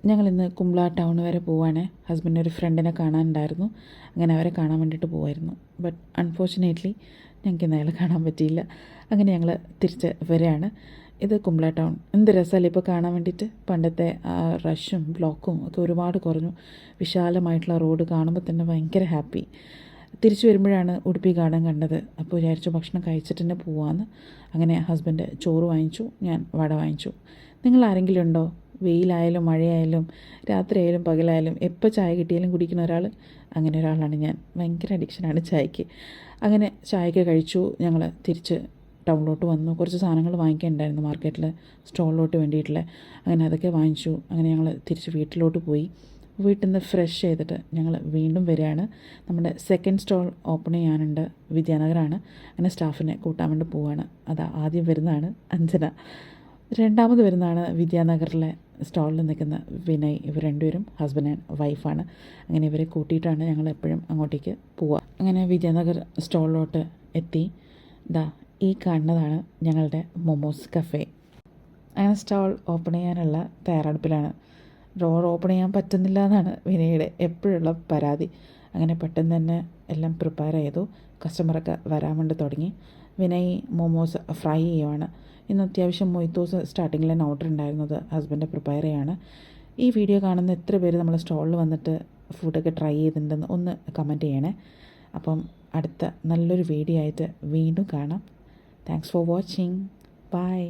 ഞങ്ങളിന്ന് കുംബ്ല ടൗൺ വരെ പോവാണ്. ഹസ്ബൻഡിൻ്റെ ഒരു ഫ്രണ്ടിനെ കാണാനുണ്ടായിരുന്നു. അങ്ങനെ അവരെ കാണാൻ വേണ്ടിയിട്ട് പോവായിരുന്നു. ബട്ട് അൺഫോർച്ചുനേറ്റ്ലി ഞങ്ങൾക്ക് ഇന്ന് അയാളെ കാണാൻ പറ്റിയില്ല. അങ്ങനെ ഞങ്ങൾ തിരിച്ച് വരികയാണ്. ഇത് കുംബ്ല ടൗൺ. എന്ത് രസമല്ലേ ഇപ്പോൾ കാണാൻ വേണ്ടിയിട്ട്. പണ്ടത്തെ ആ റഷും ബ്ലോക്കും ഒക്കെ ഒരുപാട് കുറഞ്ഞു. വിശാലമായിട്ടുള്ള റോഡ് കാണുമ്പോൾ തന്നെ ഭയങ്കര ഹാപ്പി. തിരിച്ചു വരുമ്പോഴാണ് ഉടുപ്പി ഗാർഡൻ കണ്ടത്. അപ്പോൾ വിചാരിച്ചു ഭക്ഷണം കഴിച്ചിട്ട് തന്നെ പോവാമെന്ന്. അങ്ങനെ ഹസ്ബൻഡ് ചോറ് വാങ്ങിച്ചു, ഞാൻ വട വാങ്ങിച്ചു. നിങ്ങൾ ആരെങ്കിലും ഉണ്ടോ വെയിലായാലും മഴയായാലും രാത്രിയായാലും പകലായാലും എപ്പോൾ ചായ കിട്ടിയാലും കുടിക്കുന്ന ഒരാൾ? അങ്ങനെ ഒരാളാണ് ഞാൻ. ഭയങ്കര അഡിക്ഷനാണ് ചായക്ക്. അങ്ങനെ ചായയൊക്കെ കഴിച്ചു. ഞങ്ങൾ തിരിച്ച് ടൗണിലോട്ട് വന്നു. കുറച്ച് സാധനങ്ങൾ വാങ്ങിക്കാനുണ്ടായിരുന്നു മാർക്കറ്റിൽ, സ്റ്റോളിലോട്ട് വേണ്ടിയിട്ടുള്ള. അങ്ങനെ അതൊക്കെ വാങ്ങിച്ചു. അങ്ങനെ ഞങ്ങൾ തിരിച്ച് വീട്ടിലോട്ട് പോയി. വീട്ടിൽ നിന്ന് ഫ്രഷ് ചെയ്തിട്ട് ഞങ്ങൾ വീണ്ടും വരികയാണ്. നമ്മുടെ സെക്കൻഡ് സ്റ്റോൾ ഓപ്പൺ ചെയ്യാനുണ്ട്. വിദ്യാനഗറാണ്. അങ്ങനെ സ്റ്റാഫിനെ കൂട്ടാൻ വേണ്ടി പോവുകയാണ്. അത് ആദ്യം വരുന്നതാണ് അഞ്ജന, രണ്ടാമത് വരുന്നതാണ് വിദ്യാനഗറിലെ സ്റ്റാളിൽ നിൽക്കുന്ന വിനയ്. ഇവർ രണ്ടുപേരും ഹസ്ബൻഡ് ആൻഡ് വൈഫാണ്. അങ്ങനെ ഇവരെ കൂട്ടിയിട്ടാണ് ഞങ്ങൾ എപ്പോഴും അങ്ങോട്ടേക്ക് പോവുക. അങ്ങനെ വിദ്യാനഗർ സ്റ്റോളിലോട്ട് എത്തി. ഈ കാണുന്നതാണ് ഞങ്ങളുടെ മൊമോസ് കഫേ. അങ്ങനെ സ്റ്റാൾ ഓപ്പൺ ചെയ്യാനുള്ള തയ്യാറെടുപ്പിലാണ്. ഡോർ ഓപ്പൺ ചെയ്യാൻ പറ്റുന്നില്ല എന്നാണ് വിനയുടെ എപ്പോഴുള്ള പരാതി. അങ്ങനെ പെട്ടെന്ന് തന്നെ എല്ലാം പ്രിപ്പയർ ചെയ്തു. കസ്റ്റമറൊക്കെ വരാൻ വേണ്ടി തുടങ്ങി. വിനയ് മോമോസ് ഫ്രൈ ചെയ്യുവാണ്. ഇന്ന് അത്യാവശ്യം മൊയ്ത്തോസ് സ്റ്റാർട്ടിങ്ങിൽ തന്നെ ഓർഡർ ഉണ്ടായിരുന്നത് ഹസ്ബൻഡ് പ്രിപ്പയർ ചെയ്യാണ്. ഈ വീഡിയോ കാണുന്ന എത്ര പേര് നമ്മൾ സ്റ്റോളിൽ വന്നിട്ട് ഫുഡൊക്കെ ട്രൈ ചെയ്തിട്ടുണ്ടെന്ന് ഒന്ന് കമൻറ്റ് ചെയ്യണേ. അപ്പം അടുത്ത നല്ലൊരു വീഡിയോ ആയിട്ട് വീണ്ടും കാണാം. Thanks for watching. ബൈ.